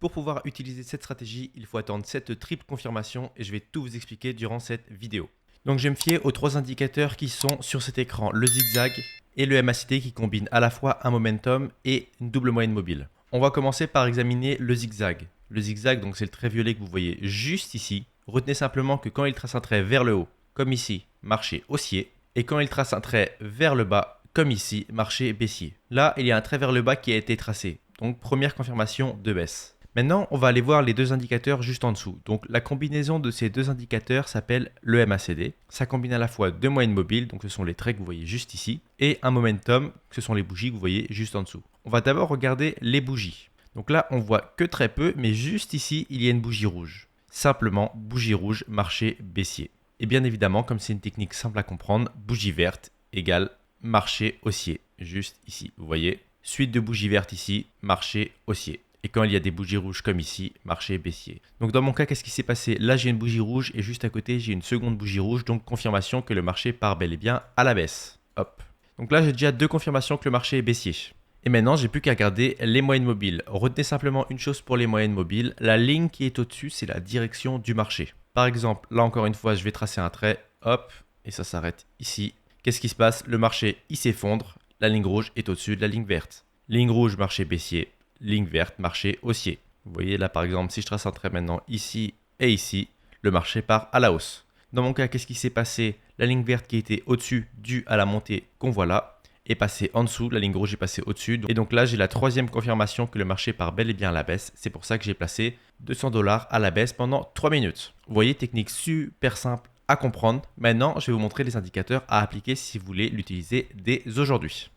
Pour pouvoir utiliser cette stratégie, il faut attendre cette triple confirmation et je vais tout vous expliquer durant cette vidéo. Donc je vais me fier aux trois indicateurs qui sont sur cet écran, le zigzag et le MACD qui combine à la fois un momentum et une double moyenne mobile. On va commencer par examiner le zigzag. Le zigzag, donc c'est le trait violet que vous voyez juste ici. Retenez simplement que quand il trace un trait vers le haut, comme ici, marché haussier, et quand il trace un trait vers le bas, comme ici, marché baissier. Là, il y a un trait vers le bas qui a été tracé, donc première confirmation de baisse. Maintenant, on va aller voir les deux indicateurs juste en dessous. Donc la combinaison de ces deux indicateurs s'appelle le MACD. Ça combine à la fois deux moyennes mobiles, donc ce sont les traits que vous voyez juste ici, et un momentum, ce sont les bougies que vous voyez juste en dessous. On va d'abord regarder les bougies. Donc là, on voit que très peu, mais juste ici, il y a une bougie rouge. Simplement, bougie rouge, marché baissier. Et bien évidemment, comme c'est une technique simple à comprendre, bougie verte égale marché haussier, juste ici, vous voyez. Suite de bougies vertes ici, marché haussier. Et quand il y a des bougies rouges comme ici, marché baissier. Donc dans mon cas, qu'est-ce qui s'est passé? Là, j'ai une bougie rouge et juste à côté, j'ai une seconde bougie rouge. Donc confirmation que le marché part bel et bien à la baisse. Hop. Donc là, j'ai déjà deux confirmations que le marché est baissier. Et maintenant, j'ai plus qu'à regarder les moyennes mobiles. Retenez simplement une chose pour les moyennes mobiles. La ligne qui est au-dessus, c'est la direction du marché. Par exemple, là encore une fois, je vais tracer un trait. Hop. Et ça s'arrête ici. Qu'est-ce qui se passe? Le marché, il s'effondre. La ligne rouge est au-dessus de la ligne verte. Ligne rouge, marché baissier. Ligne verte, marché haussier. Vous voyez là par exemple, si je trace un trait maintenant ici et ici, le marché part à la hausse. Dans mon cas, qu'est-ce qui s'est passé? La ligne verte qui était au-dessus due à la montée qu'on voit là est passée en dessous, la ligne rouge est passée au-dessus. Et donc là, j'ai la troisième confirmation que le marché part bel et bien à la baisse. C'est pour ça que j'ai placé 200 $ à la baisse pendant 3 minutes. Vous voyez, technique super simple à comprendre. Maintenant, je vais vous montrer les indicateurs à appliquer si vous voulez l'utiliser dès aujourd'hui.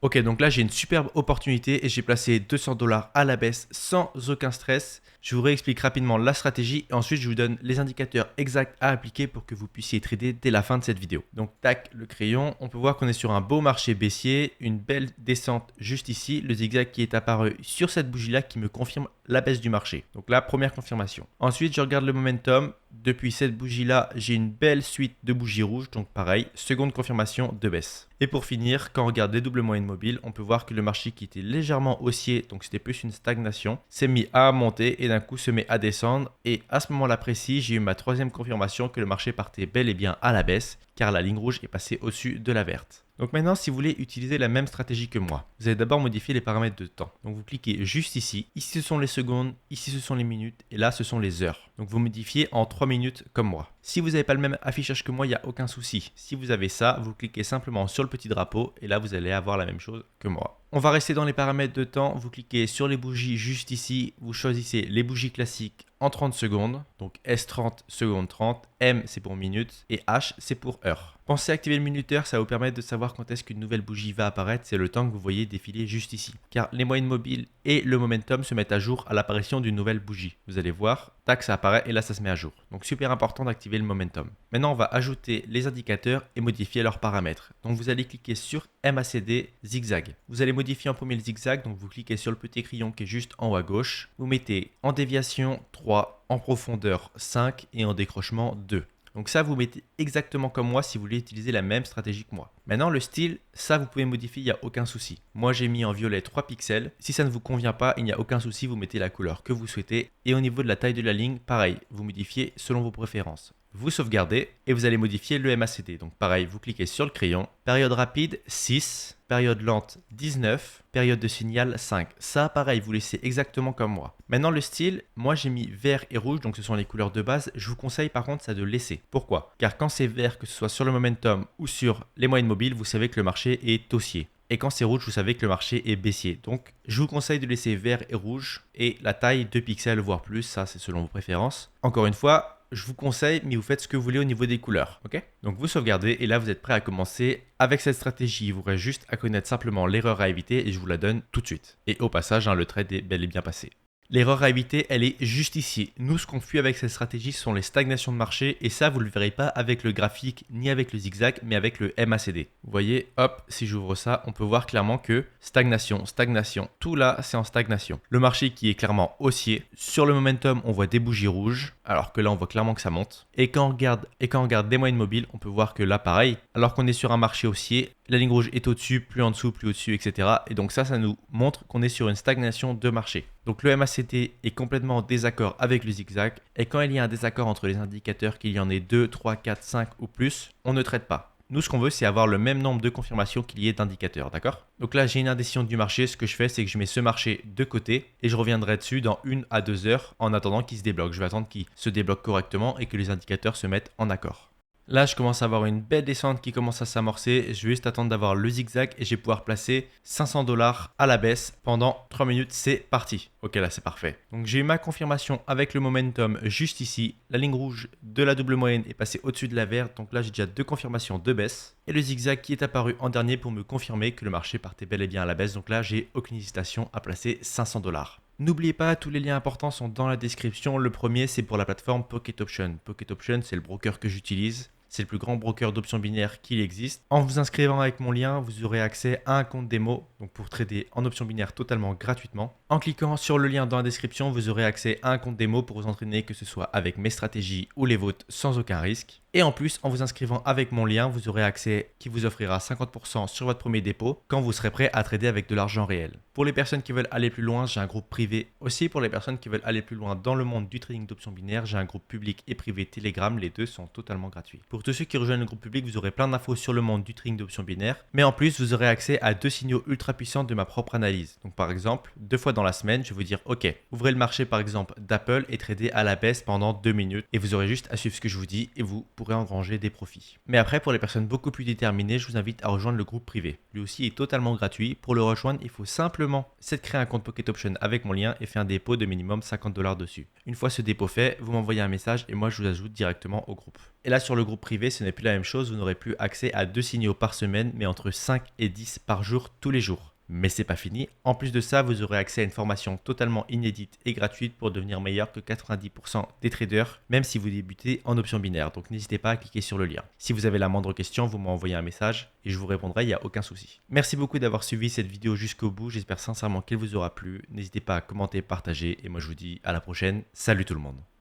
Ok, donc là j'ai une superbe opportunité et j'ai placé 200 $ à la baisse sans aucun stress. Je vous réexplique rapidement la stratégie et ensuite je vous donne les indicateurs exacts à appliquer pour que vous puissiez trader dès la fin de cette vidéo. Donc tac, le crayon, on peut voir qu'on est sur un beau marché baissier, une belle descente juste ici, le zigzag qui est apparu sur cette bougie là qui me confirme la baisse du marché. Donc là, première confirmation. Ensuite, je regarde le momentum. Depuis cette bougie là, j'ai une belle suite de bougies rouges, donc pareil, seconde confirmation de baisse. Et pour finir, quand on regarde les doubles moyennes mobiles, on peut voir que le marché qui était légèrement haussier, donc c'était plus une stagnation, s'est mis à monter et d'un coup se met à descendre. Et à ce moment-là précis, j'ai eu ma troisième confirmation que le marché partait bel et bien à la baisse, car la ligne rouge est passée au-dessus de la verte. Donc maintenant, si vous voulez utiliser la même stratégie que moi, vous allez d'abord modifier les paramètres de temps. Donc vous cliquez juste ici. Ici, ce sont les secondes. Ici, ce sont les minutes. Et là, ce sont les heures. Donc vous modifiez en 3 minutes comme moi. Si vous n'avez pas le même affichage que moi, il n'y a aucun souci. Si vous avez ça, vous cliquez simplement sur le petit drapeau et là, vous allez avoir la même chose que moi. On va rester dans les paramètres de temps. Vous cliquez sur les bougies juste ici. Vous choisissez les bougies classiques en 30 secondes. Donc S30, seconde 30. M, c'est pour minutes. Et H, c'est pour heure. Pensez à activer le minuteur, ça va vous permettre de savoir quand est-ce qu'une nouvelle bougie va apparaître. C'est le temps que vous voyez défiler juste ici. Car les moyennes mobiles et le momentum se mettent à jour à l'apparition d'une nouvelle bougie. Vous allez voir, tac, ça apparaît et là, ça se met à jour. Donc super important d'activer le momentum. Maintenant, on va ajouter les indicateurs et modifier leurs paramètres. Donc vous allez cliquer sur MACD zigzag. Vous allez modifier en premier le zigzag, donc vous cliquez sur le petit crayon qui est juste en haut à gauche. Vous mettez en déviation 3, en profondeur 5 et en décrochement 2. Donc ça, vous mettez exactement comme moi si vous voulez utiliser la même stratégie que moi. Maintenant, le style, ça, vous pouvez modifier, il n'y a aucun souci. Moi, j'ai mis en violet 3 pixels. Si ça ne vous convient pas, il n'y a aucun souci, vous mettez la couleur que vous souhaitez. Et au niveau de la taille de la ligne, pareil, vous modifiez selon vos préférences. Vous sauvegardez et vous allez modifier le MACD. Donc pareil, vous cliquez sur le crayon. Période rapide, 6. Période lente, 19. Période de signal, 5. Ça, pareil, vous laissez exactement comme moi. Maintenant, le style, moi j'ai mis vert et rouge, donc ce sont les couleurs de base. Je vous conseille par contre ça de laisser. Pourquoi? Car quand c'est vert, que ce soit sur le momentum ou sur les moyennes mobiles, vous savez que le marché est haussier. Et quand c'est rouge, vous savez que le marché est baissier. Donc, je vous conseille de laisser vert et rouge et la taille 2 pixels voire plus. Ça, c'est selon vos préférences. Encore une fois, je vous conseille, mais vous faites ce que vous voulez au niveau des couleurs. Ok? Donc, vous sauvegardez et là, vous êtes prêt à commencer avec cette stratégie. Il vous reste juste à connaître simplement l'erreur à éviter et je vous la donne tout de suite. Et au passage, le trade est bel et bien passé. L'erreur à éviter, elle est juste ici. Nous, ce qu'on fuit avec cette stratégie, ce sont les stagnations de marché. Et ça, vous ne le verrez pas avec le graphique ni avec le zigzag, mais avec le MACD. Vous voyez, hop, si j'ouvre ça, on peut voir clairement que stagnation, stagnation. Tout là, c'est en stagnation. Le marché qui est clairement haussier. Sur le momentum, on voit des bougies rouges, alors que là, on voit clairement que ça monte. Et quand on regarde des moyennes mobiles, on peut voir que là, pareil, alors qu'on est sur un marché haussier, la ligne rouge est au-dessus, plus en dessous, plus au-dessus, etc. Et donc ça nous montre qu'on est sur une stagnation de marché. Donc le MACD est complètement en désaccord avec le zigzag. Et quand il y a un désaccord entre les indicateurs, qu'il y en ait 2, 3, 4, 5 ou plus, on ne traite pas. Nous, ce qu'on veut, c'est avoir le même nombre de confirmations qu'il y ait d'indicateurs, d'accord? Donc là, j'ai une indécision du marché. Ce que je fais, c'est que je mets ce marché de côté et je reviendrai dessus dans 1 à 2 heures en attendant qu'il se débloque. Je vais attendre qu'il se débloque correctement et que les indicateurs se mettent en accord. Là, je commence à avoir une belle descente qui commence à s'amorcer. Je vais juste attendre d'avoir le zigzag et je vais pouvoir placer 500 $ à la baisse pendant 3 minutes. C'est parti. Ok, là, c'est parfait. Donc, j'ai eu ma confirmation avec le momentum juste ici. La ligne rouge de la double moyenne est passée au-dessus de la verte. Donc là, j'ai déjà 2 confirmations de baisse. Et le zigzag qui est apparu en dernier pour me confirmer que le marché partait bel et bien à la baisse. Donc là, j'ai aucune hésitation à placer 500 $. N'oubliez pas, tous les liens importants sont dans la description. Le premier, c'est pour la plateforme Pocket Option. Pocket Option, c'est le broker que j'utilise. C'est le plus grand broker d'options binaires qu'il existe. En vous inscrivant avec mon lien, vous aurez accès à un compte démo donc pour trader en options binaires totalement gratuitement. En cliquant sur le lien dans la description, vous aurez accès à un compte démo pour vous entraîner, que ce soit avec mes stratégies ou les vôtres, sans aucun risque. Et en plus, en vous inscrivant avec mon lien, vous aurez accès qui vous offrira 50% sur votre premier dépôt quand vous serez prêt à trader avec de l'argent réel. Pour les personnes qui veulent aller plus loin, j'ai un groupe privé. Aussi, pour les personnes qui veulent aller plus loin dans le monde du trading d'options binaires, j'ai un groupe public et privé Telegram. Les deux sont totalement gratuits. Pour tous ceux qui rejoignent le groupe public, vous aurez plein d'infos sur le monde du trading d'options binaires. Mais en plus, vous aurez accès à 2 signaux ultra puissants de ma propre analyse. Donc par exemple, 2 fois dans la semaine, je vais vous dire ok, ouvrez le marché par exemple d'Apple et tradez à la baisse pendant 2 minutes. Et vous aurez juste à suivre ce que je vous dis et vous pourrez engranger des profits. Mais après, pour les personnes beaucoup plus déterminées, je vous invite à rejoindre le groupe privé. Lui aussi est totalement gratuit. Pour le rejoindre, il faut simplement créer un compte Pocket Option avec mon lien et faire un dépôt de minimum 50 $ dessus. Une fois ce dépôt fait, vous m'envoyez un message et moi je vous ajoute directement au groupe. Et là sur le groupe privé, ce n'est plus la même chose, vous n'aurez plus accès à 2 signaux par semaine, mais entre 5 et 10 par jour tous les jours. Mais c'est pas fini. En plus de ça, vous aurez accès à une formation totalement inédite et gratuite pour devenir meilleur que 90% des traders, même si vous débutez en options binaires. Donc n'hésitez pas à cliquer sur le lien. Si vous avez la moindre question, vous m'envoyez un message et je vous répondrai, il n'y a aucun souci. Merci beaucoup d'avoir suivi cette vidéo jusqu'au bout. J'espère sincèrement qu'elle vous aura plu. N'hésitez pas à commenter, partager et moi je vous dis à la prochaine. Salut tout le monde.